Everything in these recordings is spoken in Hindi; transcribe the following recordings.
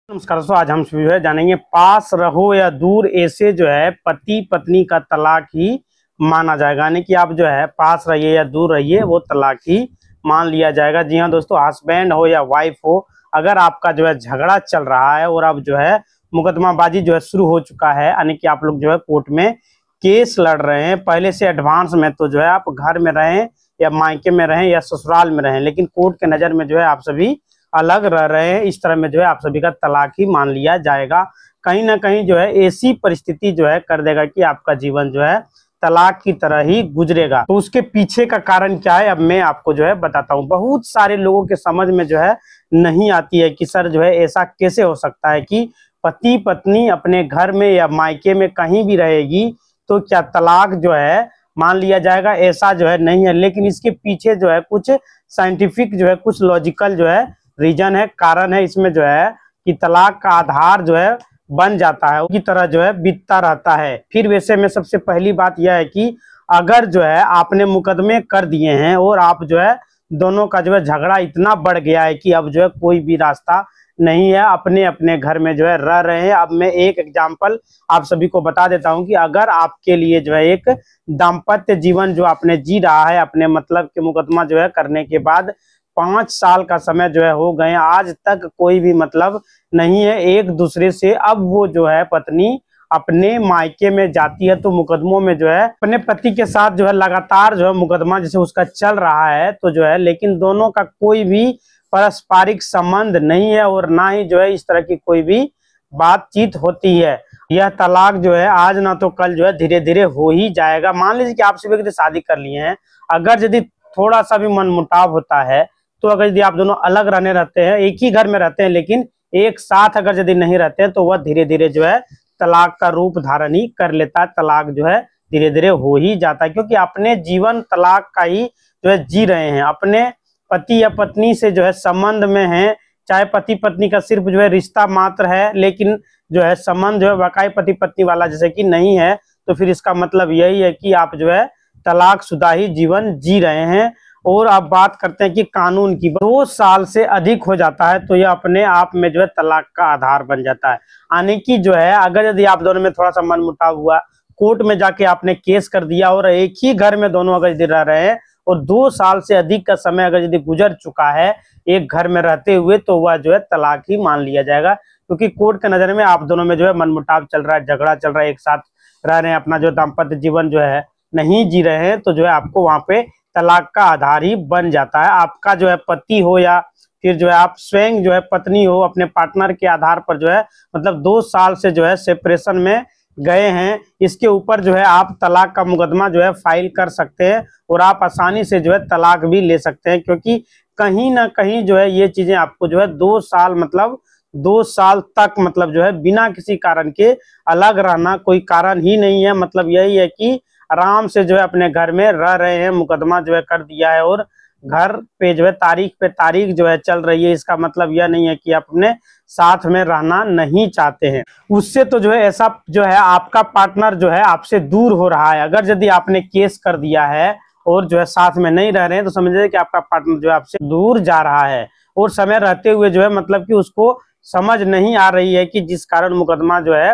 नमस्कार दोस्तों, आज हम जो है जानेंगे पास रहो या दूर, ऐसे जो है पति पत्नी का तलाक ही माना जाएगा। यानी कि आप जो है पास रहिए या दूर रहिए, वो तलाक ही मान लिया जाएगा। जी हाँ दोस्तों, हस्बैंड हो या वाइफ हो, अगर आपका जो है झगड़ा चल रहा है और अब जो है मुकदमाबाजी जो है शुरू हो चुका है, यानी कि आप लोग जो है कोर्ट में केस लड़ रहे हैं पहले से एडवांस में, तो जो है आप घर में रहें या मायके में रहें या ससुराल में रहें, लेकिन कोर्ट के नज़र में जो है आप सभी अलग रह रहे हैं, इस तरह में जो है आप सभी का तलाक ही मान लिया जाएगा। कहीं ना कहीं जो है ऐसी परिस्थिति जो है कर देगा कि आपका जीवन जो है तलाक की तरह ही गुजरेगा। तो उसके पीछे का कारण क्या है, अब मैं आपको जो है बताता हूँ। बहुत सारे लोगों के समझ में जो है नहीं आती है कि सर जो है ऐसा कैसे हो सकता है कि पति पत्नी अपने घर में या मायके में कहीं भी रहेगी तो क्या तलाक जो है मान लिया जाएगा? ऐसा जो है नहीं है, लेकिन इसके पीछे जो है कुछ साइंटिफिक जो है कुछ लॉजिकल जो है रीजन है, कारण है इसमें जो है कि तलाक का आधार जो है बन जाता है, उसी तरह जो है बीतता रहता है। फिर वैसे में सबसे पहली बात यह है कि अगर जो है आपने मुकदमे कर दिए हैं और आप जो है दोनों का जो है झगड़ा इतना बढ़ गया है कि अब जो है कोई भी रास्ता नहीं है, अपने अपने घर में जो है रह रहे हैं। अब मैं एक एग्जाम्पल आप सभी को बता देता हूं कि अगर आपके लिए जो है एक दाम्पत्य जीवन जो आपने जी रहा है अपने मतलब के मुकदमा जो है करने के बाद 5 साल का समय जो है हो गए, आज तक कोई भी मतलब नहीं है एक दूसरे से, अब वो जो है पत्नी अपने मायके में जाती है तो मुकदमों में जो है अपने पति के साथ जो है लगातार जो है मुकदमा जैसे उसका चल रहा है, तो जो है लेकिन दोनों का कोई भी पारस्परिक संबंध नहीं है और ना ही जो है इस तरह की कोई भी बातचीत होती है। यह तलाक जो है आज ना तो कल जो है धीरे धीरे हो ही जाएगा। मान लीजिए कि आप सभी शादी कर लिए हैं, अगर यदि थोड़ा सा भी मनमुटाव होता है तो अगर यदि आप दोनों अलग रहने रहते हैं, एक ही घर में रहते हैं लेकिन एक साथ अगर यदि नहीं रहते हैं, तो वह धीरे धीरे जो है तलाक का रूप धारण ही कर लेता है। तलाक जो है धीरे धीरे हो ही जाता है, क्योंकि अपने जीवन तलाक का ही जो है जी रहे हैं, अपने पति या पत्नी से जो है संबंध में है। चाहे पति पत्नी का सिर्फ जो है रिश्ता मात्र है, लेकिन जो है संबंध जो है वाकई पति पत्नी वाला जैसे कि नहीं है, तो फिर इसका मतलब यही है कि आप जो है तलाकशुदा ही जीवन जी रहे हैं। और अब बात करते हैं कि कानून की, 2 साल से अधिक हो जाता है तो यह अपने आप में जो है तलाक का आधार बन जाता है। यानी कि जो है अगर यदि आप दोनों में थोड़ा सा मनमुटाव हुआ, कोर्ट में जाके आपने केस कर दिया और एक ही घर में दोनों अगर यदि रह रहे हैं और 2 साल से अधिक का समय अगर यदि गुजर चुका है एक घर में रहते हुए, तो वह जो है तलाक ही मान लिया जाएगा। क्योंकि कोर्ट के नजर में आप दोनों में जो है मनमुटाव चल रहा है, झगड़ा चल रहा है, एक साथ रह रहे हैं, अपना जो दाम्पत्य जीवन जो है नहीं जी रहे हैं, तो जो है आपको वहां पे तलाक का आधार ही बन जाता है। आपका जो है पति हो या फिर जो है आप स्वयं जो है पत्नी हो, अपने पार्टनर के आधार पर जो है मतलब 2 साल से जो है सेपरेशन में गए हैं, इसके ऊपर जो है आप तलाक का मुकदमा जो है फाइल कर सकते हैं और आप आसानी से जो है तलाक भी ले सकते हैं। क्योंकि कहीं ना कहीं जो है ये चीजें आपको जो है 2 साल मतलब 2 साल तक मतलब जो है बिना किसी कारण के अलग रहना कोई कारण ही नहीं है। मतलब यही है कि आराम से जो है अपने घर में रह रहे हैं, मुकदमा जो है कर दिया है और घर पे जो है तारीख पे तारीख जो है चल रही है। इसका मतलब यह नहीं है कि आप अपने साथ में रहना नहीं चाहते हैं। उससे तो जो है ऐसा जो है आपका पार्टनर जो है आपसे दूर हो रहा है। अगर यदि आपने केस कर दिया है और जो है साथ में नहीं रह रहे हैं, तो समझिए कि आपका पार्टनर जो है आपसे दूर जा रहा है और समय रहते हुए जो है मतलब कि उसको समझ नहीं आ रही है कि जिस कारण मुकदमा जो है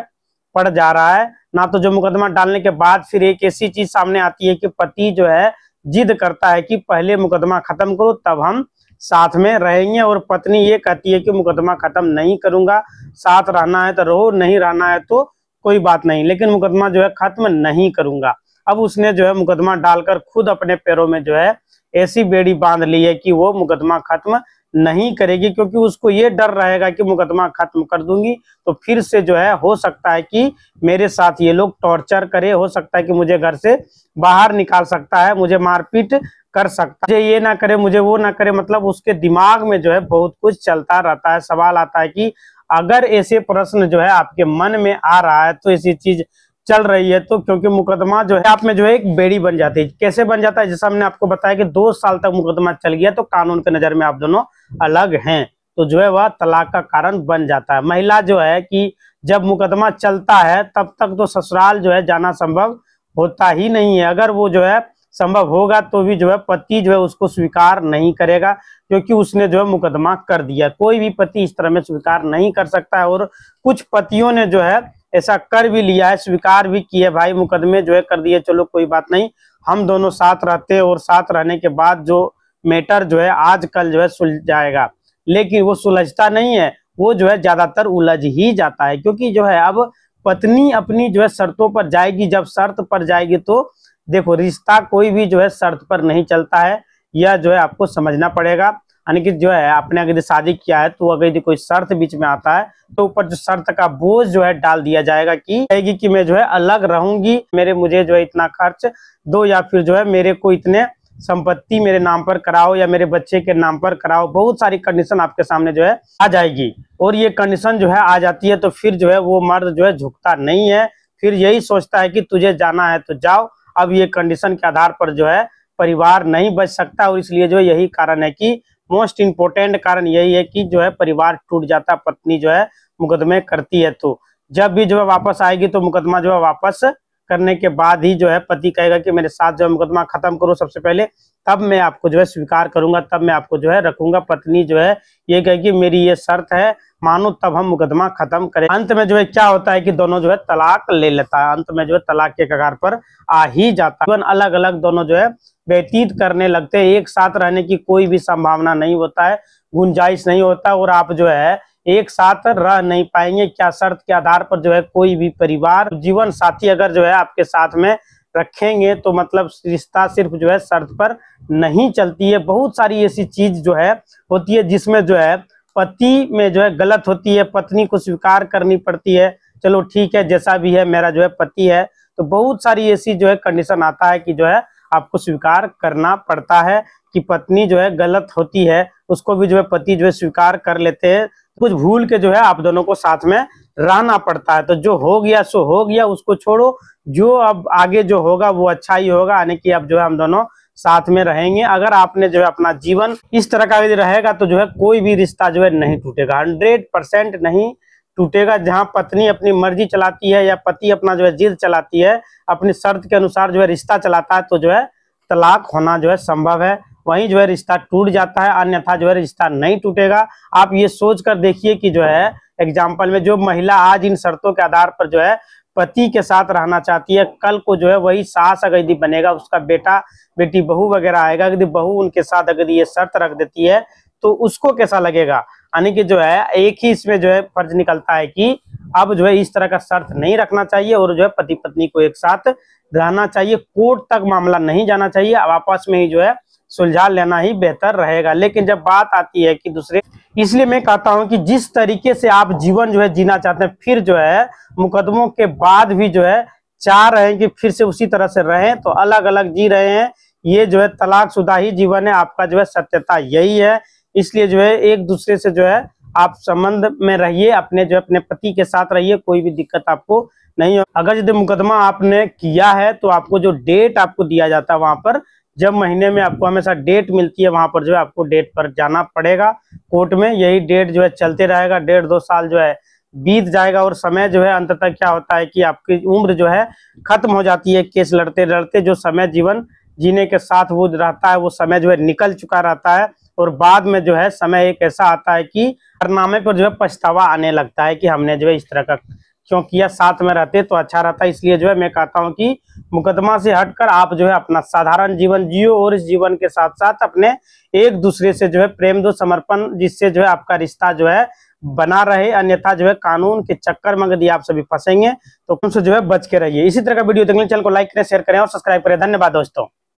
पड़ जा रहा है। ना तो जो मुकदमा डालने के बाद फिर एक ऐसी चीज सामने आती है कि पति जो है जिद करता है कि पहले मुकदमा खत्म करो तब हम साथ में रहेंगे, और पत्नी ये कहती है कि मुकदमा खत्म नहीं करूंगा, साथ रहना है तो रहो, नहीं रहना है तो कोई बात नहीं, लेकिन मुकदमा जो है खत्म नहीं करूंगा। अब उसने जो है मुकदमा डालकर खुद अपने पैरों में जो है ऐसी बेड़ी बांध ली है कि वो मुकदमा खत्म नहीं करेगी, क्योंकि उसको ये डर रहेगा कि मुकदमा खत्म कर दूंगी तो फिर से जो है हो सकता है कि मेरे साथ ये लोग टॉर्चर करे, हो सकता है कि मुझे घर से बाहर निकाल सकता है, मुझे मारपीट कर सकता है, मुझे ये ना करे, मुझे वो ना करे। मतलब उसके दिमाग में जो है बहुत कुछ चलता रहता है। सवाल आता है कि अगर ऐसे प्रश्न जो है आपके मन में आ रहा है तो ऐसी चीज चल रही है, तो क्योंकि मुकदमा जो है आप में जो है एक बेड़ी बन जाती है। कैसे बन जाता है? जैसा हमने आपको बताया कि 2 साल तक मुकदमा चल गया तो कानून के नजर में आप दोनों अलग हैं, तो जो है वह तलाक का कारण बन जाता है। महिला जो है कि जब मुकदमा चलता है तब तक तो ससुराल जो है जाना संभव होता ही नहीं है। अगर वो जो है संभव होगा तो भी जो है पति जो है उसको स्वीकार नहीं करेगा, क्योंकि उसने जो है मुकदमा कर दिया। कोई भी पति इस तरह में स्वीकार नहीं कर सकता है। और कुछ पतियों ने जो है ऐसा कर भी लिया है, स्वीकार भी किए, भाई मुकदमे जो है कर दिए, चलो कोई बात नहीं, हम दोनों साथ रहते हैं और साथ रहने के बाद जो मैटर जो है आजकल जो है सुलझ जाएगा। लेकिन वो सुलझता नहीं है, वो जो है ज्यादातर उलझ ही जाता है। क्योंकि जो है अब पत्नी अपनी जो है शर्तों पर जाएगी, जब शर्त पर जाएगी तो देखो रिश्ता कोई भी जो है शर्त पर नहीं चलता है, यह जो है आपको समझना पड़ेगा। यानी कि जो है आपने अगर शादी किया है तो अगर यदि कोई शर्त बीच में आता है तो ऊपर जो शर्त का बोझ जो है डाल दिया जाएगा कि मैं जो है अलग रहूंगी, मुझे जो है इतना खर्च दो, या फिर जो है मेरे को इतने संपत्ति मेरे नाम पर कराओ या मेरे बच्चे के नाम पर कराओ। बहुत सारी कंडीशन आपके सामने जो है आ जाएगी। और ये कंडीशन जो है आ जाती है तो फिर जो है वो मर्द जो है झुकता नहीं है, फिर यही सोचता है कि तुझे जाना है तो जाओ। अब ये कंडीशन के आधार पर जो है परिवार नहीं बच सकता। और इसलिए जो यही कारण है कि मोस्ट इम्पोर्टेंट कारण यही है कि जो है परिवार टूट जाता, पत्नी जो है मुकदमे करती है। तो जब भी जो है वापस आएगी तो मुकदमा जो है वापस करने के बाद ही जो है पति कहेगा कि मेरे साथ जो है मुकदमा खत्म करो सबसे पहले, तब मैं आपको जो है स्वीकार करूंगा, तब मैं आपको जो है रखूंगा। पत्नी जो है ये कहेगी मेरी ये शर्त है, मानो तब हम मुकदमा खत्म करें। अंत में जो है क्या होता है कि दोनों जो है तलाक ले लेता है, अंत में जो है तलाक के कगार पर आ ही जाता है। अलग अलग दोनों जो है व्यतीत करने लगते हैं, एक साथ रहने की कोई भी संभावना नहीं होता है, गुंजाइश नहीं होता। और आप जो है एक साथ रह नहीं पाएंगे। क्या शर्त के आधार पर जो है कोई भी परिवार जीवन साथी अगर जो है आपके साथ में रखेंगे तो मतलब रिश्ता सिर्फ जो है शर्त पर नहीं चलती है। बहुत सारी ऐसी चीज जो है होती है जिसमें जो है पति में जो है गलत होती है, पत्नी को स्वीकार करनी पड़ती है। चलो ठीक है, जैसा भी है मेरा जो है पति है, तो बहुत सारी ऐसी जो है कंडीशन आता है कि जो है आपको स्वीकार करना पड़ता है कि पत्नी जो है गलत होती है, उसको भी जो है पति जो है स्वीकार कर लेते हैं। कुछ भूल के जो है आप दोनों को साथ में रहना पड़ता है। तो जो हो गया सो हो गया, उसको छोड़ो, जो अब आगे जो होगा वो अच्छा ही होगा। यानी कि अब जो है हम दोनों साथ में रहेंगे। अगर आपने जो है अपना जीवन इस तरह का रहेगा तो जो है कोई भी रिश्ता जो है नहीं टूटेगा, 100% नहीं टूटेगा। जहां पत्नी अपनी मर्जी चलाती है या पति अपना जो है जिद चलाती है, अपनी शर्त के अनुसार जो है रिश्ता चलाता है, तो जो है तलाक होना जो है संभव है, वहीं जो है रिश्ता टूट जाता है, अन्यथा जो है रिश्ता नहीं टूटेगा। आप ये सोच कर देखिए कि जो है एग्जाम्पल में जो महिला आज इन शर्तों के आधार पर जो है पति के साथ रहना चाहती है, कल को जो है वही सास अगर यदि बनेगा, उसका बेटा बेटी बहू वगैरह आएगा, यदि बहू उनके साथ अगर ये शर्त रख देती है तो उसको कैसा लगेगा। यानी कि जो है एक ही इसमें जो है फर्ज निकलता है कि अब जो है इस तरह का शर्त नहीं रखना चाहिए और जो है पति पत्नी को एक साथ रहना चाहिए। कोर्ट तक मामला नहीं जाना चाहिए, अब आपस में ही जो है सुलझा लेना ही बेहतर रहेगा। लेकिन जब बात आती है कि दूसरे, इसलिए मैं कहता हूं कि जिस तरीके से आप जीवन जो है जीना चाहते हैं, फिर जो है मुकदमों के बाद भी जो है चाह रहे हैं कि फिर से उसी तरह से रहें, तो अलग अलग जी रहे हैं, ये जो है तलाकशुदा ही जीवन है। आपका जो है सत्यता यही है। इसलिए जो है एक दूसरे से जो है आप संबंध में रहिए, अपने जो है अपने पति के साथ रहिए, कोई भी दिक्कत आपको नहीं हो। अगर यदि मुकदमा आपने किया है तो आपको जो डेट आपको दिया जाता है वहां पर, जब महीने में आपको हमेशा डेट मिलती है, वहां पर जो है आपको डेट पर जाना पड़ेगा कोर्ट में। यही डेट जो है चलते रहेगा, 1.5-2 साल जो है बीत जाएगा और समय जो है अंततः क्या होता है कि आपकी उम्र जो है खत्म हो जाती है। केस लड़ते लड़ते जो समय जीवन जीने के साथ वो रहता है, वो समय जो है निकल चुका रहता है। और बाद में जो है समय एक ऐसा आता है कि कारनामे पर जो है पछतावा आने लगता है कि हमने जो है इस तरह का क्यों किया, साथ में रहते तो अच्छा रहता है। इसलिए जो है मैं कहता हूं कि मुकदमा से हटकर आप जो है अपना साधारण जीवन जियो और इस जीवन के साथ साथ अपने एक दूसरे से जो है प्रेम दो, समर्पण, जिससे जो है आपका रिश्ता जो है बना रहे। अन्यथा जो है कानून के चक्कर में यदि आप सभी फंसेंगे तो उनसे जो है बच के रहिए। इसी तरह का वीडियो देखने चैनल को लाइक करें, शेयर करें और सब्सक्राइब करें। धन्यवाद दोस्तों।